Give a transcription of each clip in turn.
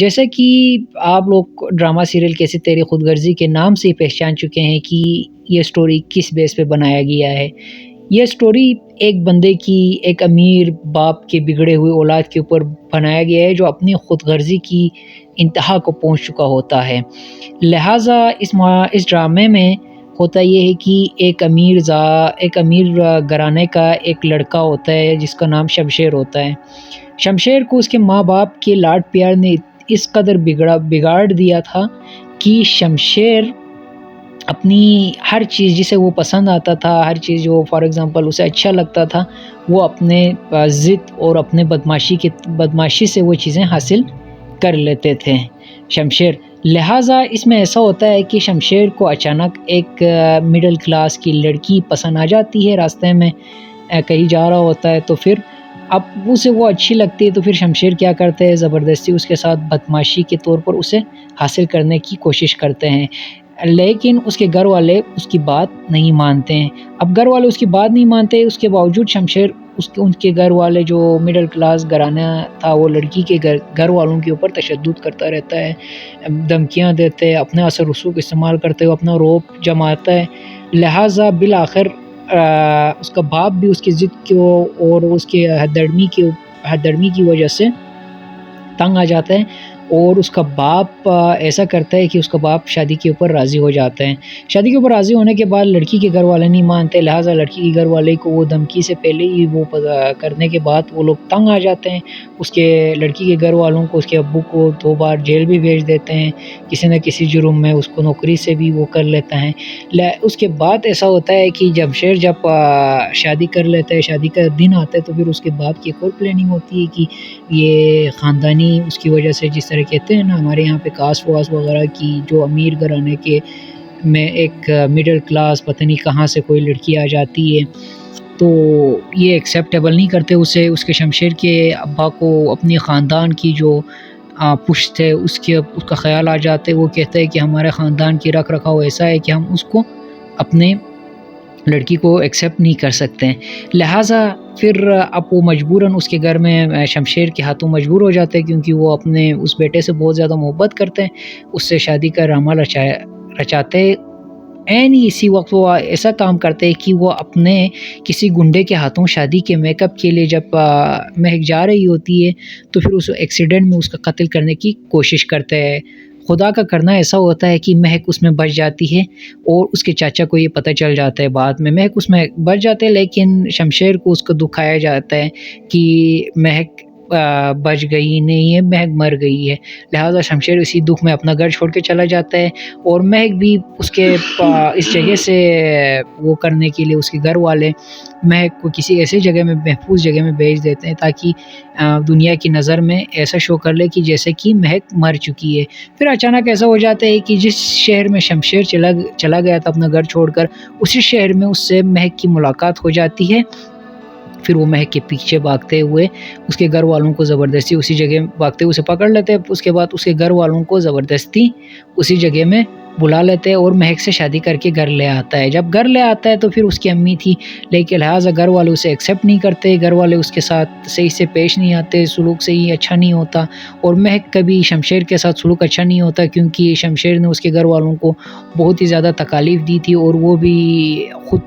جیسا کہ آپ لوگ ڈرامہ سیریل کیسے تیری خود غرضی کے نام سے ہی پہچان چکے ہیں کہ یہ سٹوری کس بیس پہ بنایا گیا ہے۔ یہ سٹوری ایک بندے کی، ایک امیر باپ کے بگڑے ہوئے اولاد کے اوپر بنایا گیا ہے جو اپنی خود غرضی کی انتہا کو پہنچ چکا ہوتا ہے۔ لہٰذا اس ڈرامے میں ہوتا یہ ہے کہ ایک امیر گھرانے کا ایک لڑکا ہوتا ہے جس کا نام شمشیر ہوتا ہے۔ شمشیر کو اس کے ماں باپ کے لاڈ پیار نے اس قدر بگاڑ دیا تھا کہ شمشیر اپنی ہر چیز جسے وہ پسند آتا تھا، ہر چیز جو فار ایگزامپل اسے اچھا لگتا تھا، وہ اپنے ضد اور اپنے بدماشی سے وہ چیزیں حاصل کر لیتے تھے شمشیر۔ لہٰذا اس میں ایسا ہوتا ہے کہ شمشیر کو اچانک ایک مڈل کلاس کی لڑکی پسند آ جاتی ہے، راستے میں کہیں جا رہا ہوتا ہے تو پھر اب اسے وہ اچھی لگتی ہے تو پھر شمشیر کیا کرتے ہیں، زبردستی اس کے ساتھ بدماشی کے طور پر اسے حاصل کرنے کی کوشش کرتے ہیں، لیکن اس کے گھر والے اس کی بات نہیں مانتے ہیں۔ اب گھر والے اس کی بات نہیں مانتے، اس کے باوجود شمشیر ان کے گھر والے جو مڈل کلاس گھرانہ تھا وہ لڑکی کے گھر والوں کے اوپر تشدد کرتا رہتا ہے، دھمکیاں دیتے، اپنے اثر رسوخ استعمال کرتے ہوئے اپنا روب جماتا ہے۔ لہٰذا بالآخر اس کا باپ بھی اس کی ضد کو اور اس کے حد درمی کی وجہ سے تنگ آ جاتا ہے، اور اس کا باپ ایسا کرتا ہے کہ اس کا باپ شادی کے اوپر راضی ہو جاتا ہے۔ شادی کے اوپر راضی ہونے کے بعد لڑکی کے گھر والے نہیں مانتے، لہٰذا لڑکی کے گھر والے کو وہ دھمکی سے پہلے ہی وہ کرنے کے بعد وہ لوگ تنگ آ جاتے ہیں، اس کے لڑکی کے گھر والوں کو، اس کے ابو کو 2 بار جیل بھی بھیج دیتے ہیں، کسی نہ کسی جرم میں اس کو نوکری سے بھی وہ کر لیتا ہے۔ اس کے بعد ایسا ہوتا ہے کہ شمشیر جب شادی کر لیتا ہے، شادی کا دن آتا ہے تو پھر اس کے باپ کی ایک اور پلاننگ ہوتی ہے کہ یہ خاندانی اس کی وجہ سے، جس طرح کہتے ہیں نا ہمارے یہاں پہ کاسٹ واس وغیرہ کی، جو امیر گھرانے کے میں ایک مڈل کلاس پتہ نہیں کہاں سے کوئی لڑکی آ جاتی ہے تو یہ ایکسیپٹیبل نہیں کرتے اسے، اس کے شمشیر کے ابا کو اپنی خاندان کی جو پشت ہے اس کا خیال آ جاتے، وہ کہتے ہیں کہ ہمارے خاندان کی رکھ رکھاؤ ایسا ہے کہ ہم اس کو اپنے لڑکی کو ایکسیپٹ نہیں کر سکتے ہیں۔ لہٰذا پھر اب وہ مجبوراً اس کے گھر میں شمشیر کے ہاتھوں مجبور ہو جاتے ہیں، کیونکہ وہ اپنے اس بیٹے سے بہت زیادہ محبت کرتے ہیں، اس سے شادی کا ڈرامہ رچاتے ہیں۔ اسی وقت وہ ایسا کام کرتے ہیں کہ وہ اپنے کسی گنڈے کے ہاتھوں شادی کے میک اپ کے لیے جب مہک جا رہی ہوتی ہے تو پھر اس ایکسیڈنٹ میں اس کا قتل کرنے کی کوشش کرتے ہیں۔ خدا کا کرنا ایسا ہوتا ہے کہ مہک اس میں بچ جاتی ہے اور اس کے چاچا کو یہ پتہ چل جاتا ہے بعد میں، مہک اس میں بچ جاتے ہیں، لیکن شمشیر کو اس کو دکھایا جاتا ہے کہ مہک بچ گئی نہیں ہے، مہک مر گئی ہے۔ لہٰذا شمشیر اسی دکھ میں اپنا گھر چھوڑ کے چلا جاتا ہے، اور مہک بھی اس جگہ سے وہ کرنے کے لیے اس کے گھر والے مہک کو کسی ایسے جگہ میں، محفوظ جگہ میں بھیج دیتے ہیں تاکہ دنیا کی نظر میں ایسا شو کر لے کہ جیسے کہ مہک مر چکی ہے۔ پھر اچانک ایسا ہو جاتا ہے کہ جس شہر میں شمشیر چلا گیا تھا اپنا گھر چھوڑ کر، اسی شہر میں اس سے مہک کی ملاقات ہو جاتی ہے۔ پھر وہ مہک کے پیچھے بھاگتے ہوئے اس کے گھر والوں کو زبردستی اسی جگہ بھاگتے ہوئے اسے پکڑ لیتے ہیں، اس کے بعد اس کے گھر والوں کو زبردستی اسی جگہ میں بلا لیتے ہیں اور مہک سے شادی کر کے گھر لے آتا ہے۔ جب گھر لے آتا ہے تو پھر اس کی امی تھی، لیکن لہٰذا گھر والے اسے ایکسیپٹ نہیں کرتے، گھر والے اس کے ساتھ صحیح سے پیش نہیں آتے، سلوک صحیح اچھا نہیں ہوتا، اور مہک کبھی شمشیر کے ساتھ سلوک اچھا نہیں ہوتا کیونکہ شمشیر نے اس کے گھر والوں کو بہت ہی زیادہ تکالیف دی تھی اور وہ بھی خود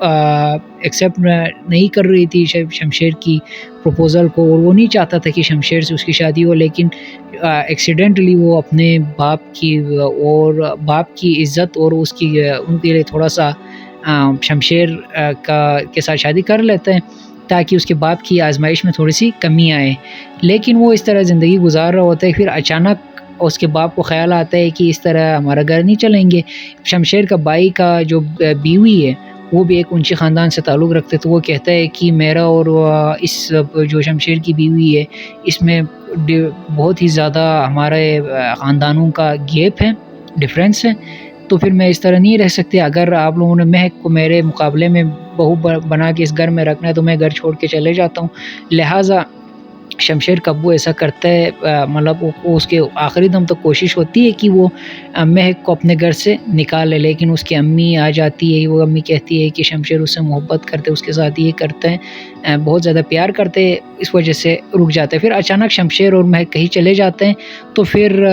ایکسیپٹ نہیں کر رہی تھی شمشیر کی پروپوزل کو، اور وہ نہیں چاہتا تھا کہ شمشیر سے اس کی شادی ہو، لیکن ایکسیڈنٹلی وہ اپنے باپ کی عزت اور ان کے لیے تھوڑا سا شمشیر کے ساتھ شادی کر لیتے ہیں تاکہ اس کے باپ کی آزمائش میں تھوڑی سی کمی آئے، لیکن وہ اس طرح زندگی گزار رہا ہوتا ہے۔ پھر اچانک اس کے باپ کو خیال آتا ہے کہ اس طرح ہمارا گھر نہیں چلیں گے۔ شمشیر کا بھائی کا جو بیوی ہے وہ بھی ایک اونچی خاندان سے تعلق رکھتے، تو وہ کہتا ہے کہ میرا اور اس جو شمشیر کی بیوی ہے اس میں بہت ہی زیادہ ہمارے خاندانوں کا گیپ ہے، ڈفرینس ہے، تو پھر میں اس طرح نہیں رہ سکتے، اگر آپ لوگوں نے مہک کو میرے مقابلے میں بہو بنا کے اس گھر میں رکھنا ہے تو میں گھر چھوڑ کے چلے جاتا ہوں۔ لہٰذا شمشیر کب وہ ایسا کرتا ہے، مطلب وہ اس کے آخری دم تک کوشش ہوتی ہے کہ وہ مہک کو اپنے گھر سے نکال لے، لیکن اس کی امی آ جاتی ہے، وہ امی کہتی ہے کہ شمشیر اس سے محبت کرتے، اس کے ساتھ یہ کرتے ہیں، بہت زیادہ پیار کرتے، اس وجہ سے رک جاتے ہیں۔ پھر اچانک شمشیر اور مہک کہیں چلے جاتے ہیں تو پھر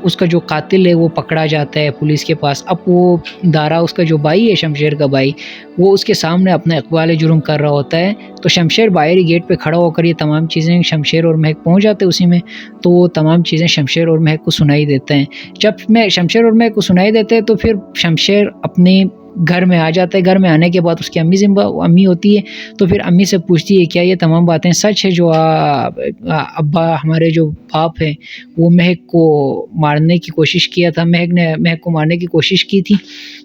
اس کا جو قاتل ہے وہ پکڑا جاتا ہے پولیس کے پاس۔ اب وہ دارا، اس کا جو بھائی ہے، شمشیر کا بھائی، وہ اس کے سامنے اپنا اقبال جرم کر رہا ہوتا ہے، تو شمشیر باہری گیٹ پہ کھڑا ہو کر یہ تمام چیزیں شمشیر اور مہک پہنچ جاتے ہیں اسی میں، تو وہ تمام چیزیں شمشیر اور مہک کو سنائی دیتے ہیں۔ جب میں شمشیر اور مہک کو سنائی دیتے ہیں تو پھر شمشیر اپنے گھر میں آ جاتا ہے۔ گھر میں آنے کے بعد اس کی امی ہوتی ہے، تو پھر امی سے پوچھتی ہے کیا یہ تمام باتیں سچ ہے جو ابا ہمارے جو باپ ہیں وہ مہک کو مارنے کی کوشش کیا تھا، مہک نے مہک کو مارنے کی کوشش کی تھی۔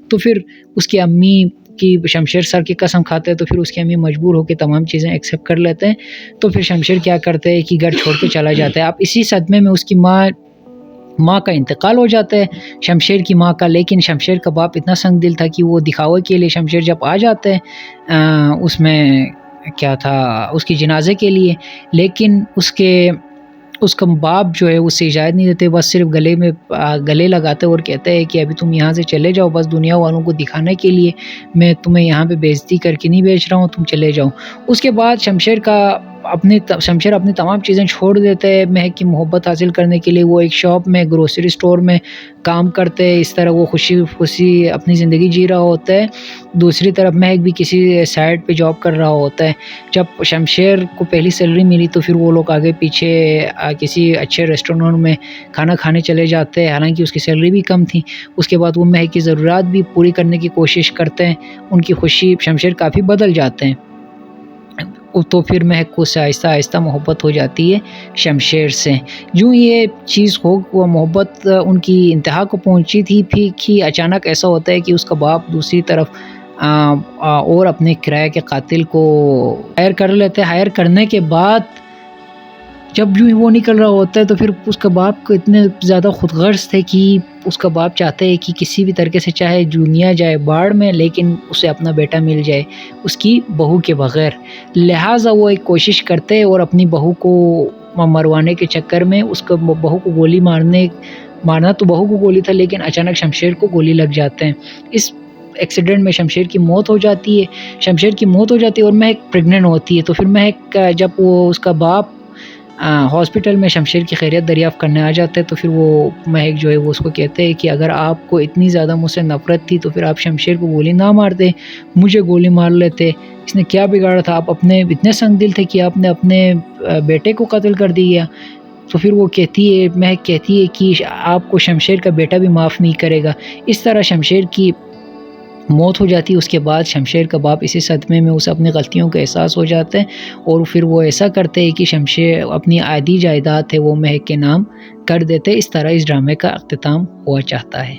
تو پھر اس کی امی کی شمشیر سر کی قسم کھاتے ہیں، تو پھر اس کی امی مجبور ہو کے تمام چیزیں ایکسیپٹ کر لیتے ہیں۔ تو پھر شمشیر کیا کرتے ہیں کہ گھر چھوڑ کے چلا جاتا ہے۔ اب اسی صدمے میں اس کی ماں کا انتقال ہو جاتا ہے، شمشیر کی ماں کا، لیکن شمشیر کا باپ اتنا سنگ دل تھا کہ وہ دکھاوے کے لیے شمشیر جب آ جاتے ہیں اس میں کیا تھا اس کی جنازے کے لیے، لیکن اس کا باپ جو ہے اس سے اجازت نہیں دیتے، بس صرف گلے لگاتے اور کہتے ہیں کہ ابھی تم یہاں سے چلے جاؤ، بس دنیا والوں کو دکھانے کے لیے میں تمہیں یہاں پہ بے عزتی کر کے نہیں بیچ رہا ہوں، تم چلے جاؤ۔ اس کے بعد شمشیر اپنی تمام چیزیں چھوڑ دیتے ہیں مہک کی محبت حاصل کرنے کے لیے۔ وہ ایک شاپ میں، گروسری سٹور میں کام کرتے ہیں، اس طرح وہ خوشی اپنی زندگی جی رہا ہوتا ہے۔ دوسری طرف مہک بھی کسی سائٹ پہ جاب کر رہا ہوتا ہے۔ جب شمشیر کو پہلی سیلری ملی تو پھر وہ لوگ آگے پیچھے کسی اچھے ریسٹورینٹ میں کھانا کھانے چلے جاتے ہیں، حالانکہ اس کی سیلری بھی کم تھی۔ اس کے بعد وہ مہک کی ضروریات بھی پوری کرنے کی کوشش کرتے ہیں، ان کی خوشی شمشیر کافی بدل جاتے ہیں۔ تو پھر مہک کو سے آہستہ آہستہ محبت ہو جاتی ہے شمشیر سے۔ جو یہ چیز وہ محبت ان کی انتہا کو پہنچی تھی، پھر اچانک ایسا ہوتا ہے کہ اس کا باپ دوسری طرف اور اپنے کرایہ کے قاتل کو ہائر کر لیتے ہیں۔ ہائر کرنے کے بعد جب جو وہ نکل رہا ہوتا ہے تو پھر اس کا باپ کو اتنے زیادہ خود غرض تھے کہ اس کا باپ چاہتے ہے کہ کسی بھی طریقے سے چاہے دنیا جائے باڑ میں، لیکن اسے اپنا بیٹا مل جائے اس کی بہو کے بغیر۔ لہٰذا وہ ایک کوشش کرتے اور اپنی بہو کو مروانے کے چکر میں اس کو بہو کو گولی مارنا تو بہو کو گولی تھا، لیکن اچانک شمشیر کو گولی لگ جاتے ہیں۔ اس ایکسیڈنٹ میں شمشیر کی موت ہو جاتی ہے اور مہک پریگننٹ ہوتی ہے۔ تو پھر مہک جب وہ اس کا باپ ہاسپٹل میں شمشیر کی خیریت دریافت کرنے آ جاتے ہیں تو پھر وہ مہک جو ہے وہ اس کو کہتے ہیں کہ اگر آپ کو اتنی زیادہ مجھ سے نفرت تھی تو پھر آپ شمشیر کو گولی نہ مارتے، مجھے گولی مار لیتے، اس نے کیا بگاڑا تھا، آپ اپنے اتنے سنگ دل تھے کہ آپ نے اپنے بیٹے کو قتل کر دیا۔ تو پھر وہ مہک کہتی ہے کہ آپ کو شمشیر کا بیٹا بھی معاف نہیں کرے گا۔ اس طرح شمشیر کی موت ہو جاتی ہے۔ اس کے بعد شمشیر کا باپ اسی صدمے میں اسے اپنی غلطیوں کا احساس ہو جاتا ہے اور پھر وہ ایسا کرتے ہیں کہ شمشیر اپنی آدھی جائیداد ہے وہ مہک کے نام کر دیتے۔ اس طرح اس ڈرامے کا اختتام ہوا چاہتا ہے۔